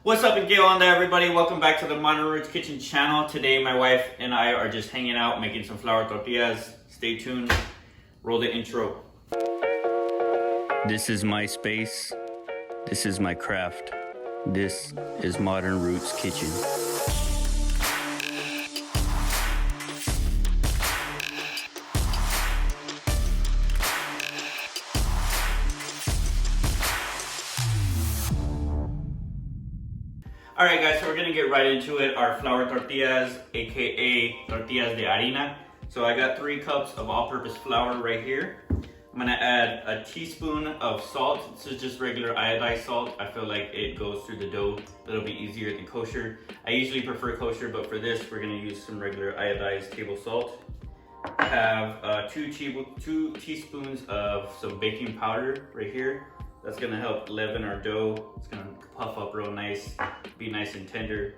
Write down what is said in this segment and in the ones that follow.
What's up and get on there, everybody? Welcome back to the Modern Roots Kitchen channel. Today my wife and I are just hanging out making some flour tortillas. Stay tuned. Roll the intro. This is my space. This is my craft. This is Modern Roots Kitchen. Alright guys, so we're gonna get right into it. Our flour tortillas, aka tortillas de harina. So I got 3 cups of all-purpose flour right here. I'm gonna add a teaspoon of salt. This is just regular iodized salt. I feel like it goes through the dough a little bit easier than kosher. I usually prefer kosher, but for this, we're gonna use some regular iodized table salt. I have 2 teaspoons of some baking powder right here. That's gonna help leaven our dough. It's gonna puff up real nice, be nice and tender.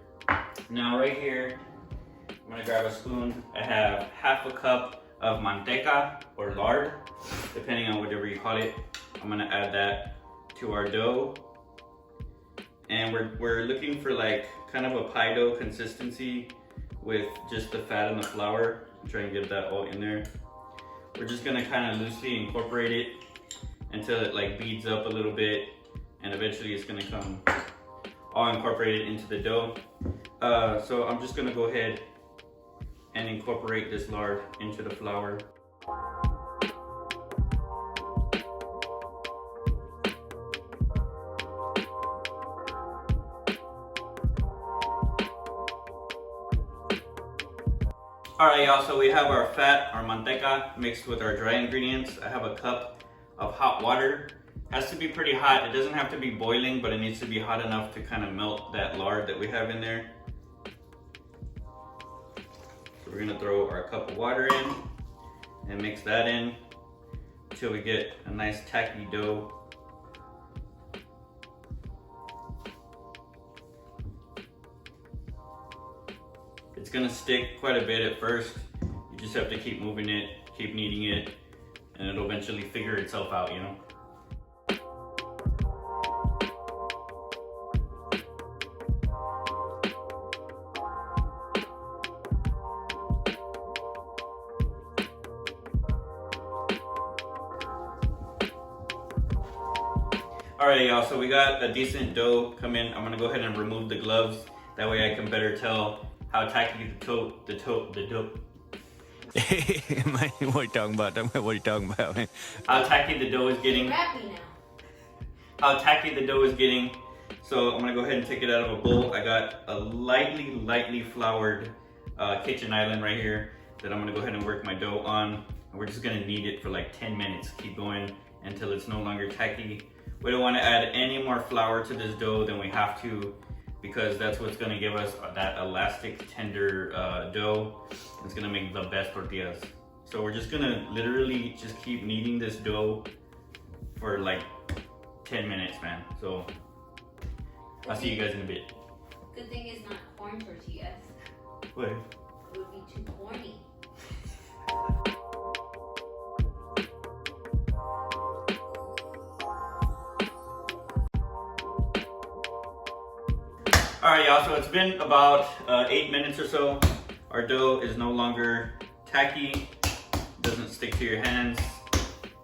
Now right here, I'm gonna grab a spoon. I have half a cup of manteca or lard, depending on whatever you call it. I'm gonna add that to our dough. And we're looking for like kind of a pie dough consistency with just the fat and the flour. I'm trying to get that all in there. We're just gonna kind of loosely incorporate it until it like beads up a little bit, and eventually it's gonna come all incorporated into the dough. So I'm just gonna go ahead and incorporate this lard into the flour. Alright y'all, so we have our fat, our manteca, mixed with our dry ingredients. I have a cup of hot water. It has to be pretty hot. It doesn't have to be boiling, but it needs to be hot enough to kind of melt that lard that we have in there. So we're gonna throw our cup of water in and mix that in until we get a nice tacky dough. It's gonna stick quite a bit at first. You just have to keep moving it, keep kneading it, and it'll eventually figure itself out, you know? Alright y'all, so we got a decent dough come in. I'm gonna go ahead and remove the gloves. That way I can better tell how tacky the dough. What are you talking about? What are you talking about? How tacky the dough is getting. How tacky the dough is getting. So I'm gonna go ahead and take it out of a bowl. I got a lightly floured kitchen island right here that I'm gonna go ahead and work my dough on. And we're just gonna knead it for like 10 minutes. Keep going until it's no longer tacky. We don't want to add any more flour to this dough than we have to, because that's what's going to give us that elastic, tender dough. It's going to make the best tortillas. So we're just going to literally just keep kneading this dough for like 10 minutes, man. So I'll see you guys in a bit. Good thing it's not corn tortillas. What? It would be too corny. Alright y'all, so it's been about 8 minutes or so. Our dough is no longer tacky, doesn't stick to your hands.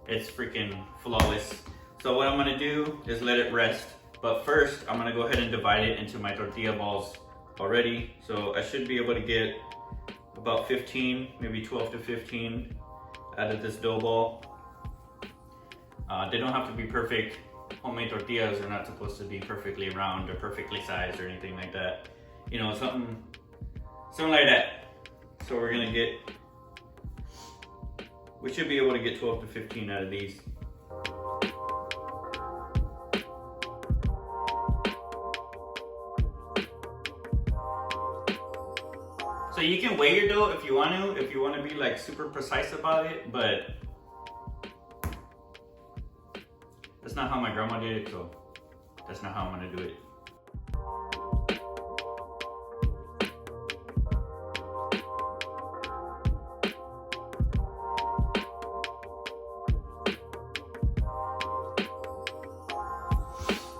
It's freaking flawless. So what I'm gonna do is let it rest. But first, I'm gonna go ahead and divide it into my tortilla balls already. So I should be able to get about 15, maybe 12 to 15 out of this dough ball. They don't have to be perfect. Homemade tortillas are not supposed to be perfectly round or perfectly sized or anything like that. You know, something like that. So we're gonna we should be able to get 12 to 15 out of these. So you can weigh your dough if you want to be like super precise about it, but that's not how my grandma did it, so that's not how I'm gonna do it.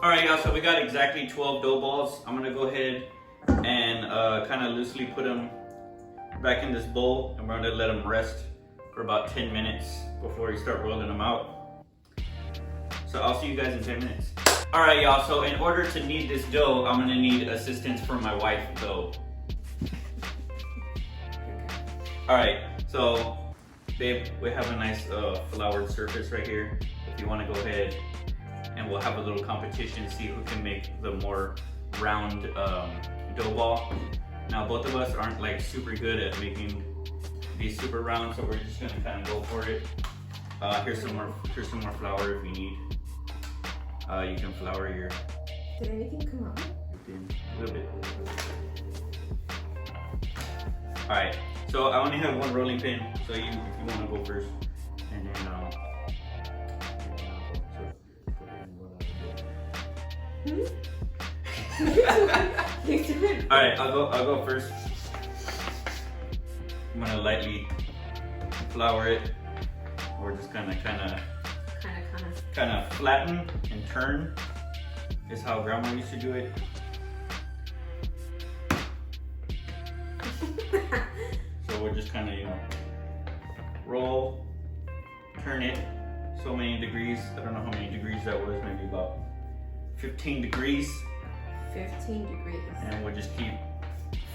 Alright y'all, so we got exactly 12 dough balls. I'm gonna go ahead and kind of loosely put them back in this bowl, and we're gonna let them rest for about 10 minutes before we start rolling them out. So I'll see you guys in 10 minutes. All right, y'all, so in order to knead this dough, I'm gonna need assistance from my wife, though. All right, so babe, we have a nice floured surface right here. If you wanna go ahead and we'll have a little competition, see who can make the more round dough ball. Now, both of us aren't like super good at making these super round, so we're just gonna kind of go for it. Here's some more flour if you need. You can flour your. Did anything come out? A little bit. All right. So I only have one rolling pin. So if you want to go first, and then all right, I'll go first. I'm gonna lightly flour it, or just kind of flatten and turn. Is how Grandma used to do it. So we're just kind of, roll, turn it so many degrees. I don't know how many degrees that was. Maybe about 15 degrees. 15 degrees. And we'll just keep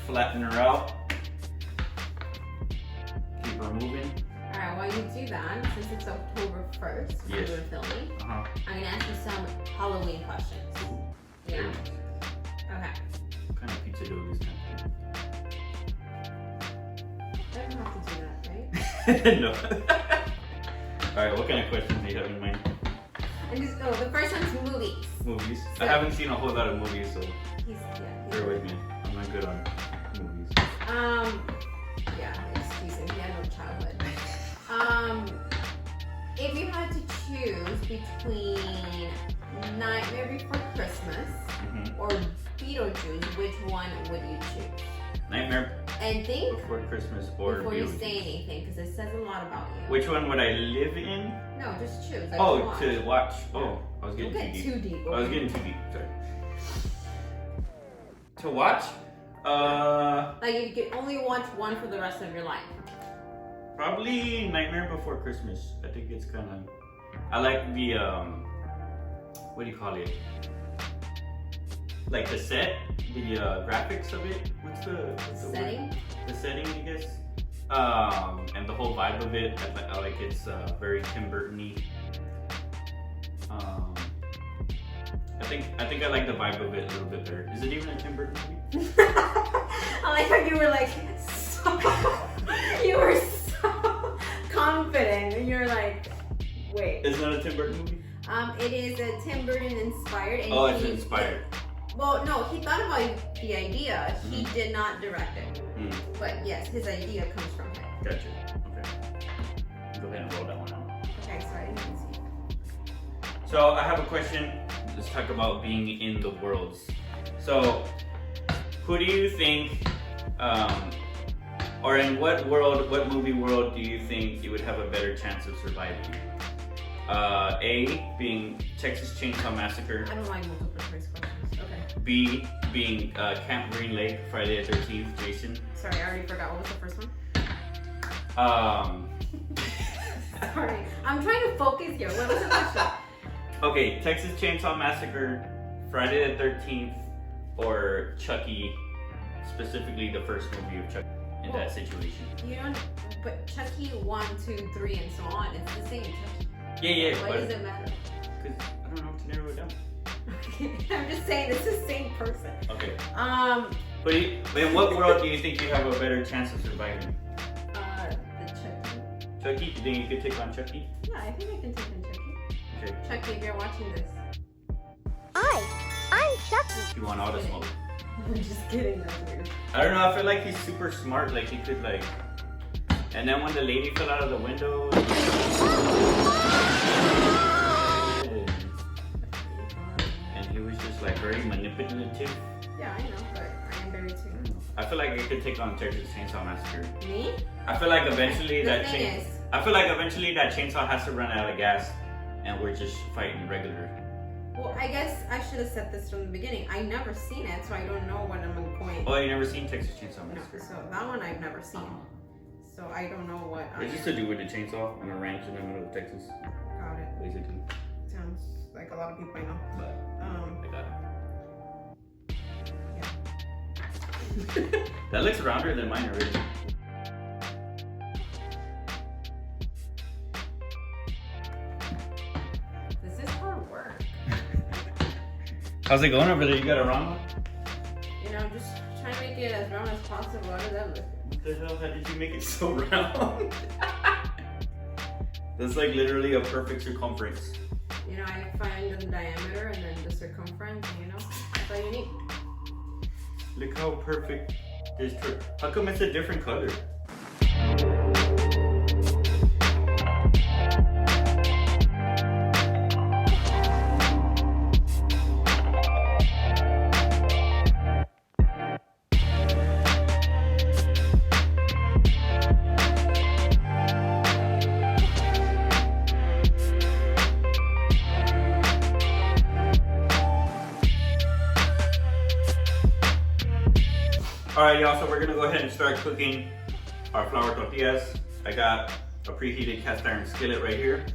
flattening her out. Keep her moving. Alright, while you do that, since it's October 1st, Yes. we're filming, Uh-huh. I'm gonna ask you some Halloween questions. Yeah? Okay. What kind of pizza dough is this time? I don't have to do that, right? No. Alright, what kind of questions do you have in mind? And just go. The first one's movies. Movies? So- I haven't seen a whole lot of movies, so He's bear with me. I'm not good on movies. Excuse him. He had no childhood. If you had to choose between Nightmare Before Christmas or Beetlejuice, which one would you choose? Nightmare And think Before Christmas or before you Beetlejuice. say anything, because it says a lot about you. Which one would I live in? No, just choose. Like Oh, watch. to watch. Oh, I was Don't getting get too deep. too deep. I was getting too deep. Sorry. To watch? Like you can only watch one for the rest of your life. Probably Nightmare Before Christmas. I think it's kind of. I like the what do you call it? Like the set, the graphics of it. What's the Setting? word? The setting, I guess. And the whole vibe of it. I like it's very Tim Burton-y. I think I like the vibe of it a little bit better. Is it even a Tim Burton movie? I like how you were like you were so confident and you're like, wait. It's not a Tim Burton movie? It is a Tim Burton inspired. And Oh, it's inspired. Well, no, he thought about the idea. He did not direct it. But yes, his idea comes from him. Gotcha. Okay. Go ahead and roll that one out. Okay, sorry, I didn't see. So I have a question. Let's talk about being in the worlds. So, who do you think, or in what movie world do you think you would have a better chance of surviving? A, being Texas Chainsaw Massacre. I don't like multiple choice questions. Okay. B, being Camp Green Lake, Friday the 13th, Jason. Sorry, I already forgot. What was the first one? Sorry. I'm trying to focus here. What was the question? Okay, Texas Chainsaw Massacre, Friday the 13th, or Chucky, specifically the first movie of Chucky in that situation. You don't, but Chucky 1, 2, 3, and so on. It's the same Chucky. Yeah, Why but does it matter? because I don't know how to narrow it down. I'm just saying it's the same person. Okay. The But in what world do you think you have a better chance of surviving? Chucky. Chucky? You think you could take on Chucky? Yeah, I think I can take on Chucky. Okay. Chucky, if you're watching this. I'm Chucky. You want auto smoke? I'm just kidding, that's weird. I don't know, I feel like he's super smart, like he could like... And then when the lady fell out of the window... And he was just like very manipulative. Yeah, I know, but I am very too. I feel like I could take on Texas Chainsaw Massacre. Me? I feel like eventually The thing is, I feel like eventually that chainsaw has to run out of gas, and we're just fighting regular. Well, I guess I should have said this from the beginning. I never seen it, so I don't know what I'm going. Oh, you never seen Texas Chainsaw No, Massacre? so that one I've never seen. So I don't know what. It's just to do with the chainsaw on a ranch in the middle of Texas, Got it. basically. Sounds like a lot of people I know. But I got it. Yeah. That looks rounder than mine already. This is hard work. How's it going over there? You got a round one? You know, just trying to make it as round as possible. How does that look? What the hell? How did you make it so round? That's like literally a perfect circumference. You know, I find the diameter and then the circumference, you know, that's all you need. Look how perfect this trip. How come it's a different color? Alright y'all, so we're gonna go ahead and start cooking our flour tortillas. I got a preheated cast iron skillet right here.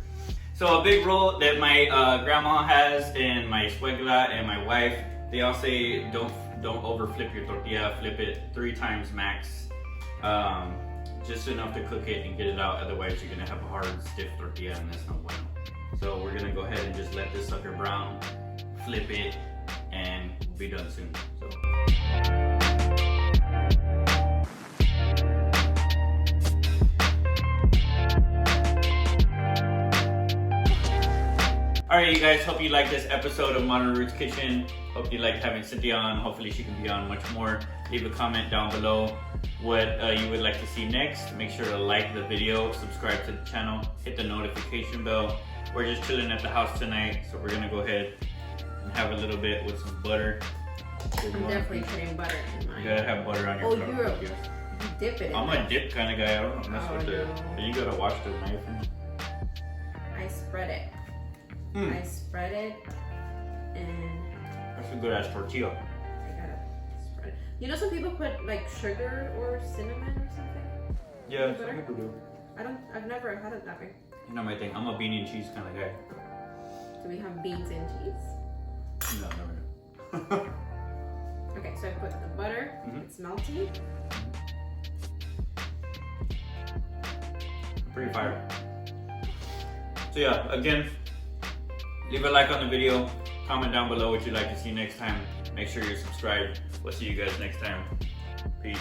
So a big rule that my grandma has and my suegra and my wife, they all say don't over flip your tortilla, flip it 3 times max. Just enough to cook it and get it out, otherwise you're gonna have a hard, stiff tortilla and that's no bueno. So we're gonna go ahead and just let this sucker brown, flip it, and we'll be done soon. So. Alright you guys, hope you like this episode of Modern Roots Kitchen. Hope you liked having Cynthia on. Hopefully she can be on much more. Leave a comment down below what you would like to see next. Make sure to like the video, subscribe to the channel, hit the notification bell. We're just chilling at the house tonight, so we're gonna go ahead and have a little bit with some butter. I'm definitely putting butter in mine. You gotta have butter on your flour. You dip it in I'm there. a dip kind of guy. I don't mess with it. no. Then you gotta wash the knife. I spread it. I spread it and That's a good ass tortilla. I gotta spread it. You know, some people put like sugar or cinnamon or something. Yeah, Butter? some people do. I've never had it that way. You know my thing. I'm a bean and cheese kind of guy. Do we have beans and cheese? No, never. Okay, so I put the butter. It's melty. Pretty fire. So yeah, again, leave a like on the video. Comment down below what you'd like to see next time. Make sure you're subscribed. We'll see you guys next time. Peace.